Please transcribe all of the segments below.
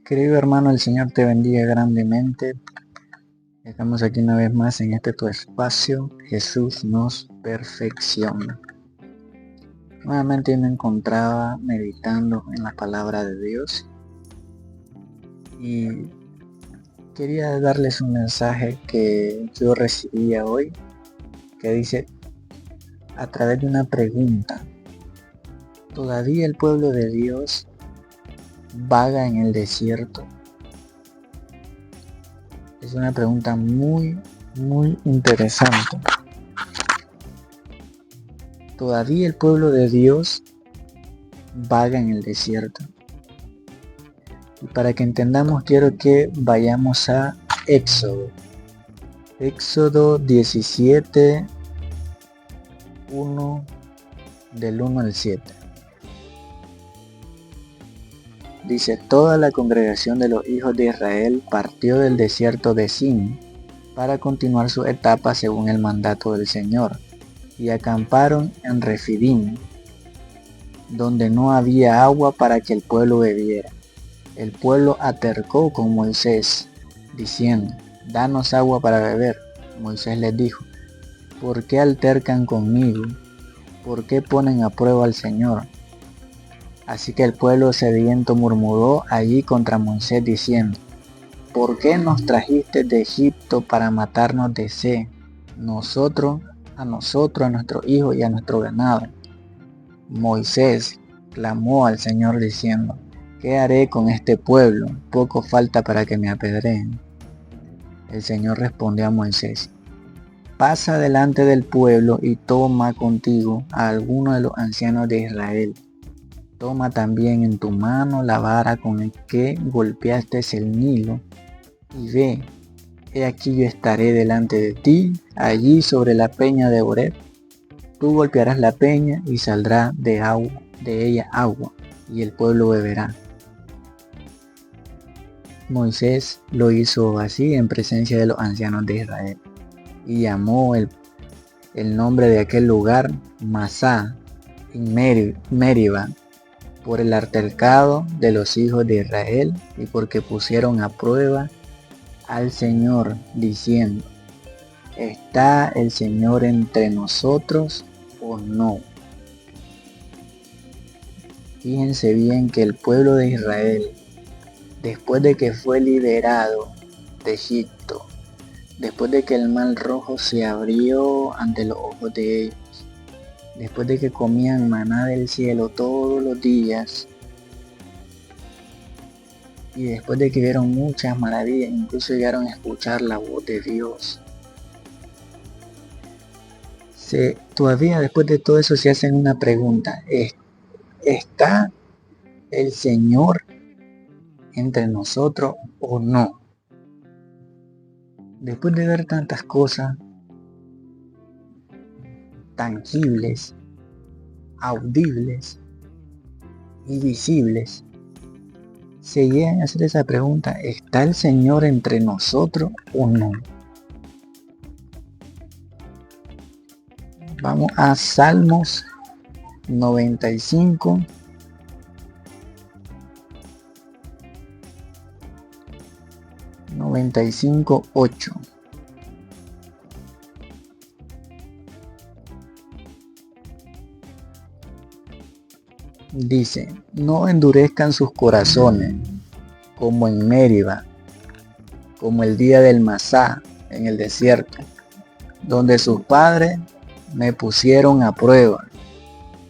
Querido hermano, el Señor te bendiga grandemente. Estamos aquí una vez más en este tu espacio. Jesús nos perfecciona. Nuevamente me encontraba meditando en la palabra de Dios y quería darles un mensaje que yo recibía hoy, que dice a través de una pregunta: ¿todavía el pueblo de Dios vaga en el desierto? Es una pregunta muy interesante. Todavía el pueblo de Dios vaga en el desierto. Y para que entendamos, quiero que vayamos a Éxodo. Éxodo 17, del 1 al 7. Dice: toda la congregación de los hijos de Israel partió del desierto de Sin para continuar su etapa según el mandato del Señor, y acamparon en Refidim, donde no había agua para que el pueblo bebiera. El pueblo atercó con Moisés, diciendo: danos agua para beber. Moisés les dijo: ¿por qué altercan conmigo? ¿Por qué ponen a prueba al Señor? Así que el pueblo sediento murmuró allí contra Moisés, diciendo: ¿por qué nos trajiste de Egipto para matarnos de sed, a nuestros hijos y a nuestro ganado? Moisés clamó al Señor diciendo: ¿qué haré con este pueblo? Poco falta para que me apedreen. El Señor respondió a Moisés: pasa delante del pueblo y toma contigo a alguno de los ancianos de Israel. Toma también en tu mano la vara con la que golpeaste el Nilo, y ve, he aquí yo estaré delante de ti, allí sobre la peña de Horeb. Tú golpearás la peña y saldrá de ella agua, y el pueblo beberá. Moisés lo hizo así en presencia de los ancianos de Israel, y llamó el nombre de aquel lugar Masá, en Meriba, por el altercado de los hijos de Israel y porque pusieron a prueba al Señor, diciendo: ¿está el Señor entre nosotros o no? Fíjense bien que el pueblo de Israel, después de que fue liberado de Egipto, después de que el mar rojo se abrió ante los ojos de ellos, después de que comían maná del cielo todos los días, y después de que vieron muchas maravillas, incluso llegaron a escuchar la voz de Dios, todavía después de todo eso se hacen una pregunta: ¿está el Señor entre nosotros o no? Después de ver tantas cosas tangibles, audibles y visibles, se llegan a hacer esa pregunta: ¿está el Señor entre nosotros o no? Vamos a Salmos 95, noventa y cinco, 8. Dice: no endurezcan sus corazones como en Meriba, como el día del Masá en el desierto, donde sus padres me pusieron a prueba,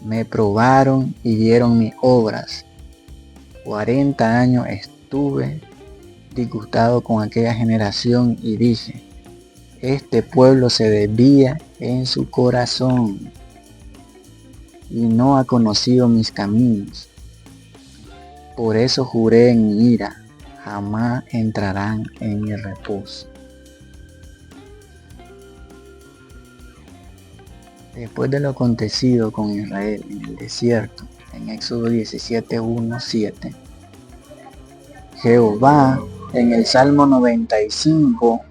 me probaron y vieron mis obras. 40 años estuve disgustado con aquella generación y dije: este pueblo se desvía en su corazón y no ha conocido mis caminos. Por eso juré en mi ira: jamás entrarán en mi reposo. Después de lo acontecido con Israel en el desierto, en Éxodo 17, 1, 7, Jehová en el Salmo 95,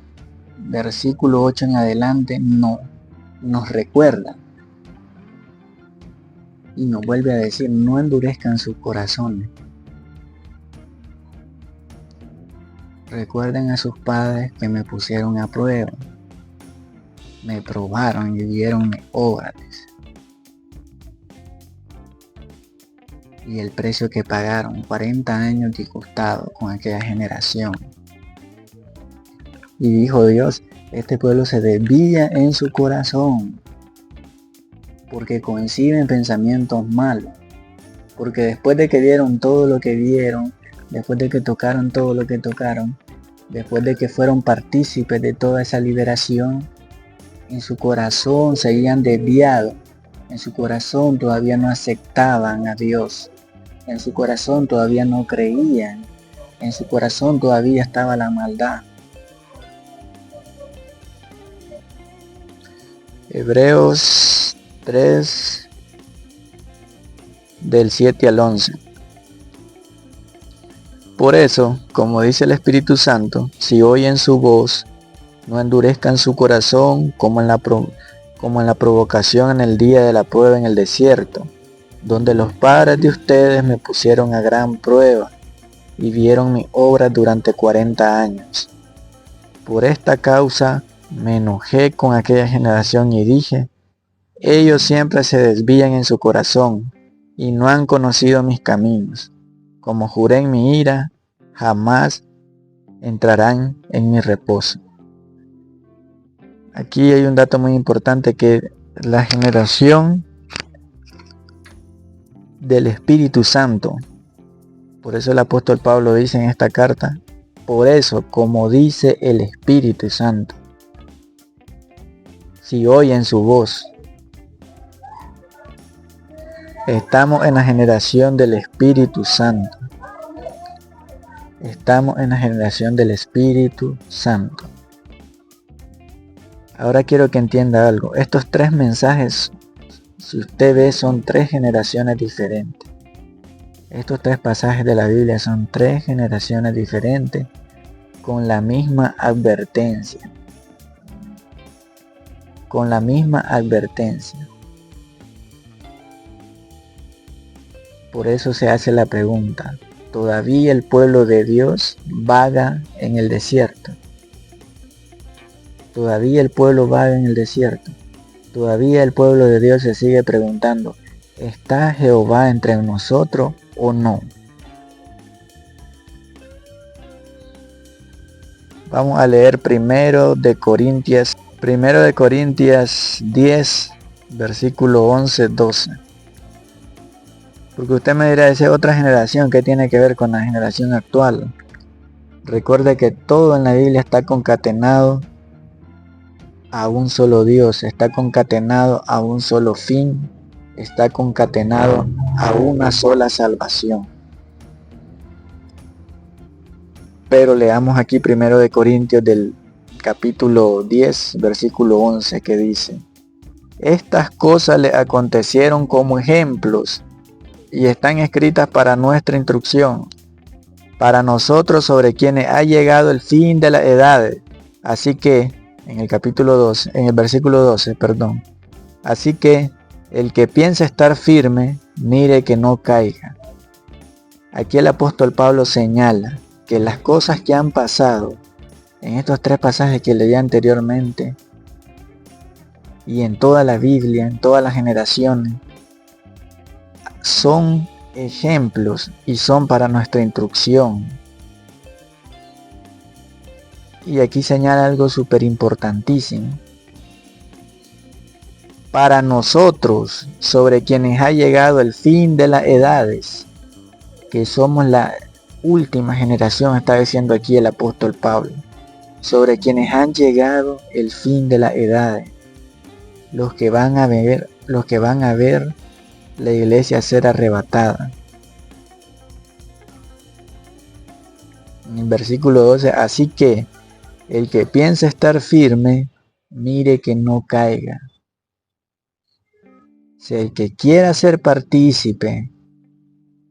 versículo 8 en adelante, nos recuerda y nos vuelve a decir: no endurezcan sus corazones. Recuerden a sus padres que me pusieron a prueba, me probaron y vieron mis obras. Y el precio que pagaron, 40 años disgustados con aquella generación. Y dijo Dios, este pueblo se desvía en su corazón, porque coinciden pensamientos malos. Porque después de que vieron todo lo que vieron, después de que tocaron todo lo que tocaron, después de que fueron partícipes de toda esa liberación, en su corazón seguían desviados. En su corazón todavía no aceptaban a Dios. En su corazón todavía no creían. En su corazón todavía estaba la maldad. Hebreos 3, del 7 al 11. Por eso, como dice el Espíritu Santo, si oyen su voz, no endurezcan su corazón como en la provocación en el día de la prueba en el desierto, donde los padres de ustedes me pusieron a gran prueba y vieron mi obra durante 40 años. Por esta causa me enojé con aquella generación y dije, ellos siempre se desvían en su corazón y no han conocido mis caminos. Como juré en mi ira, jamás entrarán en mi reposo. Aquí hay un dato muy importante, que la generación del Espíritu Santo, por eso el apóstol Pablo dice en esta carta, por eso, como dice el Espíritu Santo, si oyen su voz, estamos en la generación del Espíritu Santo. Estamos en la generación del Espíritu Santo. Ahora quiero que entienda algo. Estos 3 mensajes, si usted ve, son 3 generaciones diferentes. Estos 3 pasajes de la Biblia son 3 generaciones diferentes con la misma advertencia. Con la misma advertencia. Por eso se hace la pregunta, ¿todavía el pueblo de Dios vaga en el desierto? Todavía el pueblo vaga en el desierto. Todavía el pueblo de Dios se sigue preguntando, ¿está Jehová entre nosotros o no? Vamos a leer primero de Corintios 10, versículo 11-12. Porque usted me dirá, esa es otra generación, ¿qué tiene que ver con la generación actual? Recuerde que todo en la Biblia está concatenado a un solo Dios, está concatenado a un solo fin, está concatenado a una sola salvación. Pero leamos aquí primero de Corintios del capítulo 10, versículo 11, que dice, estas cosas le acontecieron como ejemplos y están escritas para nuestra instrucción, para nosotros sobre quienes ha llegado el fin de las edades. Así que, en el versículo 12, así que el que piensa estar firme, mire que no caiga. Aquí el apóstol Pablo señala que las cosas que han pasado en estos 3 pasajes que leí anteriormente y en toda la Biblia, en todas las generaciones, son ejemplos y son para nuestra instrucción. Y aquí señala algo súper importantísimo. Para nosotros, sobre quienes ha llegado el fin de las edades, que somos la última generación, está diciendo aquí el apóstol Pablo, sobre quienes han llegado el fin de las edades, los que van a ver la iglesia ser arrebatada. En el versículo 12, así que el que piensa estar firme, mire que no caiga. Si el que quiera ser partícipe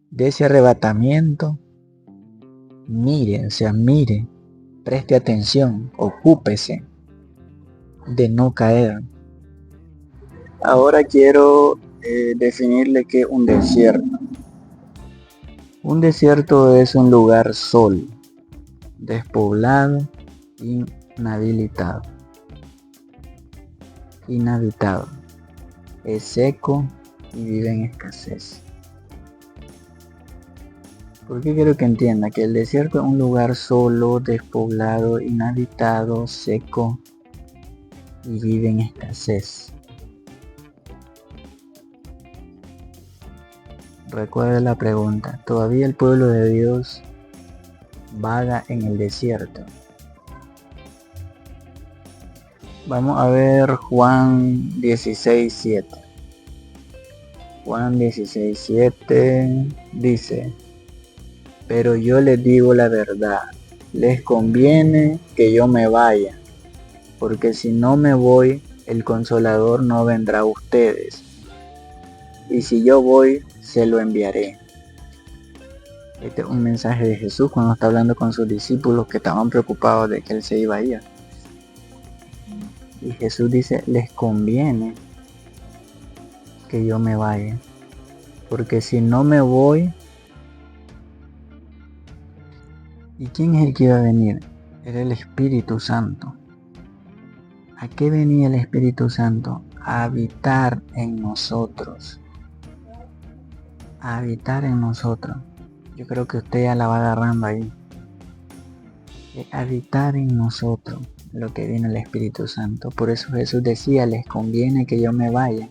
de ese arrebatamiento, mire, preste atención, ocúpese de no caer. Ahora quiero definirle qué es un desierto. Un desierto es un lugar solo, despoblado, inhabitado. Es seco y vive en escasez. Porque quiero que entienda que el desierto es un lugar solo, despoblado, inhabitado, seco y vive en escasez. Recuerda la pregunta, ¿todavía el pueblo de Dios vaga en el desierto? Vamos a ver Juan 16:7. Juan 16:7 dice: pero yo les digo la verdad, les conviene que yo me vaya, porque si no me voy, el Consolador no vendrá a ustedes, y si yo voy, se lo enviaré. Este es un mensaje de Jesús cuando está hablando con sus discípulos que estaban preocupados de que Él se iba a ir. Y Jesús dice, les conviene que yo me vaya, porque si no me voy, ¿y quién es el que iba a venir? Era el Espíritu Santo. ¿A qué venía el Espíritu Santo? A habitar en nosotros. A habitar en nosotros. Yo creo que usted ya la va agarrando ahí. Habitar en nosotros, lo que viene el Espíritu Santo. Por eso Jesús decía, les conviene que yo me vaya.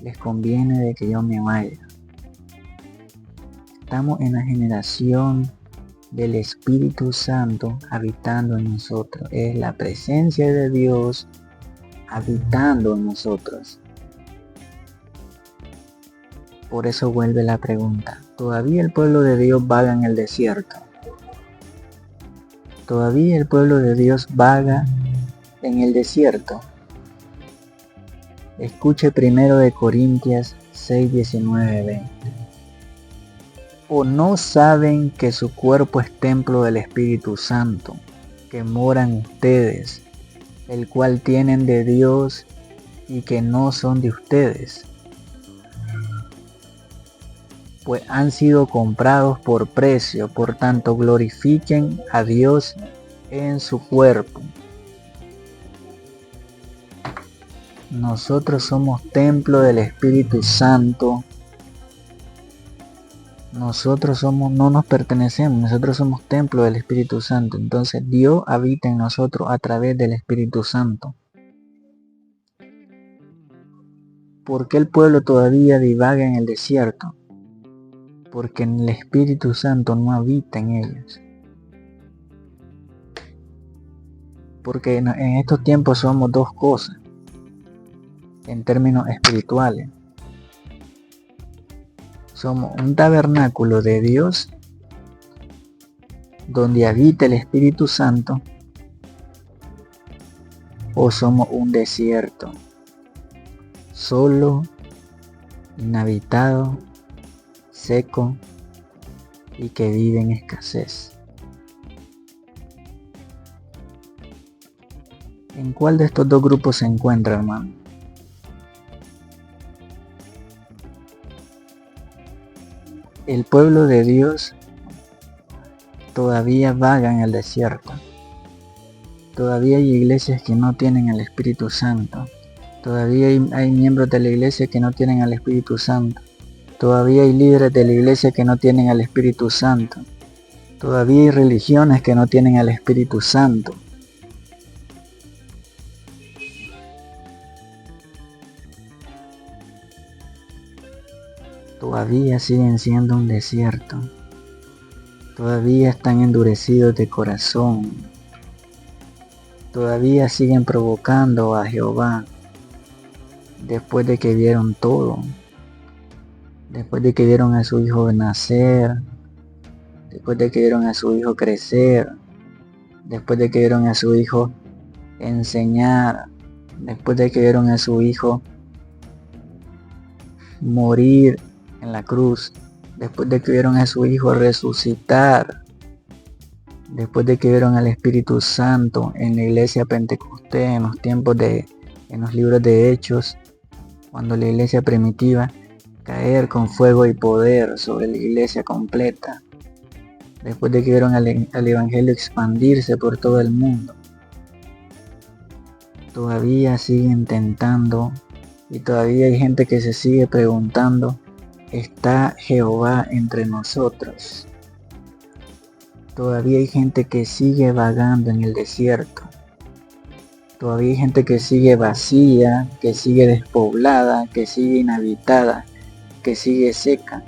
Les conviene de que yo me vaya. Estamos en la generación del Espíritu Santo habitando en nosotros. Es la presencia de Dios habitando en nosotros. Por eso vuelve la pregunta, ¿todavía el pueblo de Dios vaga en el desierto? ¿Todavía el pueblo de Dios vaga en el desierto? Escuche 1 Corintios 6:19-20. ¿O no saben que su cuerpo es templo del Espíritu Santo, que mora en ustedes, el cual tienen de Dios y que no son de ustedes? Pues han sido comprados por precio, por tanto glorifiquen a Dios en su cuerpo. Nosotros somos templo del Espíritu Santo. Nosotros no nos pertenecemos, nosotros somos templo del Espíritu Santo. Entonces Dios habita en nosotros a través del Espíritu Santo. ¿Por qué el pueblo todavía divaga en el desierto? Porque el Espíritu Santo no habita en ellos. Porque en estos tiempos somos dos cosas, en términos espirituales. Somos un tabernáculo de Dios, donde habita el Espíritu Santo, o somos un desierto, solo, inhabitado, seco y que vive en escasez. ¿En cuál de estos dos grupos se encuentra, hermano? El pueblo de Dios todavía vaga en el desierto. Todavía hay iglesias que no tienen el Espíritu Santo. Todavía hay miembros de la iglesia que no tienen el Espíritu Santo. Todavía hay líderes de la iglesia que no tienen el Espíritu Santo. Todavía hay religiones que no tienen el Espíritu Santo. Todavía siguen siendo un desierto. Todavía están endurecidos de corazón. Todavía siguen provocando a Jehová. Después de que vieron todo. Después de que vieron a su hijo nacer. Después de que vieron a su hijo crecer. Después de que vieron a su hijo enseñar. Después de que vieron a su hijo morir en la cruz, después de que vieron a su hijo resucitar, después de que vieron al Espíritu Santo en la iglesia Pentecostés, en los libros de Hechos, cuando la iglesia primitiva caer con fuego y poder sobre la iglesia completa. después de que vieron al Evangelio expandirse por todo el mundo, todavía siguen tentando y todavía hay gente que se sigue preguntando, ¿está Jehová entre nosotros? Todavía hay gente que sigue vagando en el desierto. Todavía hay gente que sigue vacía, que sigue despoblada, que sigue inhabitada, que sigue seca.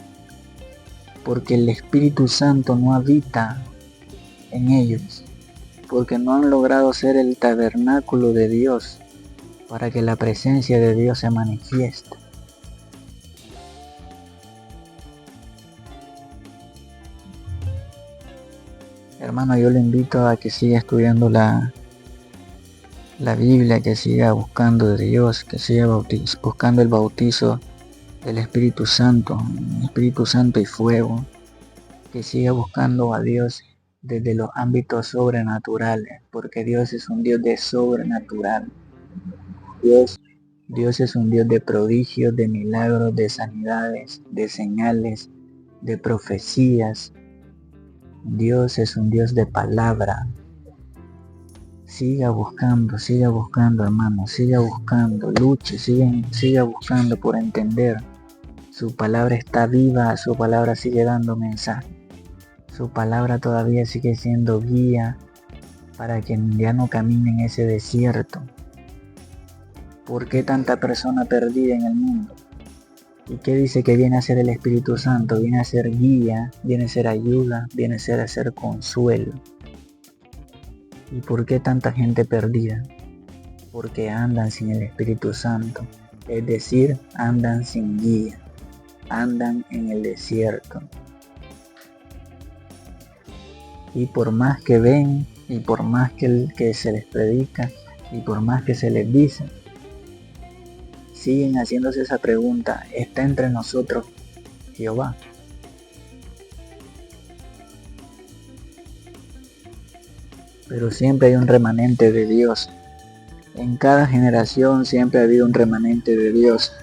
Porque el Espíritu Santo no habita en ellos. Porque no han logrado ser el tabernáculo de Dios para que la presencia de Dios se manifieste. Hermano, yo le invito a que siga estudiando la Biblia, que siga buscando de Dios, que siga buscando el bautizo del Espíritu Santo y fuego, que siga buscando a Dios desde los ámbitos sobrenaturales, porque Dios es un Dios de sobrenatural. Dios es un Dios de prodigios, de milagros, de sanidades, de señales, de profecías. Dios es un Dios de palabra. Siga buscando, hermano, siga buscando, luche, siga buscando por entender. Su palabra está viva, su palabra sigue dando mensaje. Su palabra todavía sigue siendo guía para que ya no camine en ese desierto. ¿Por qué tanta persona perdida en el mundo? ¿Y qué dice que viene a ser el Espíritu Santo? Viene a ser guía, viene a ser ayuda, viene a ser consuelo. ¿Y por qué tanta gente perdida? Porque andan sin el Espíritu Santo, es decir, andan sin guía, andan en el desierto. Y por más que ven, y por más que se les predica, y por más que se les dice, siguen haciéndose esa pregunta, ¿está entre nosotros Jehová? Pero siempre hay un remanente de Dios. En cada generación siempre ha habido un remanente de Dios.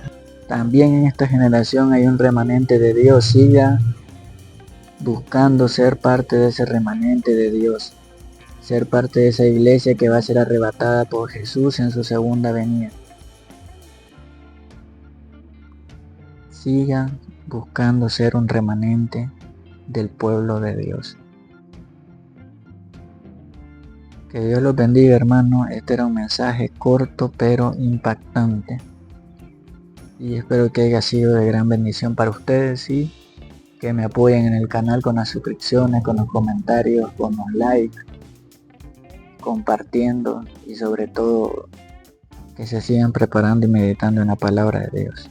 También en esta generación hay un remanente de Dios. Siga buscando ser parte de ese remanente de Dios. Ser parte de esa iglesia que va a ser arrebatada por Jesús en su segunda venida. Siga buscando ser un remanente del pueblo de Dios. Que Dios los bendiga, hermano. Este era un mensaje corto pero impactante. Y espero que haya sido de gran bendición para ustedes y que me apoyen en el canal con las suscripciones, con los comentarios, con los likes, compartiendo y sobre todo que se sigan preparando y meditando en la palabra de Dios.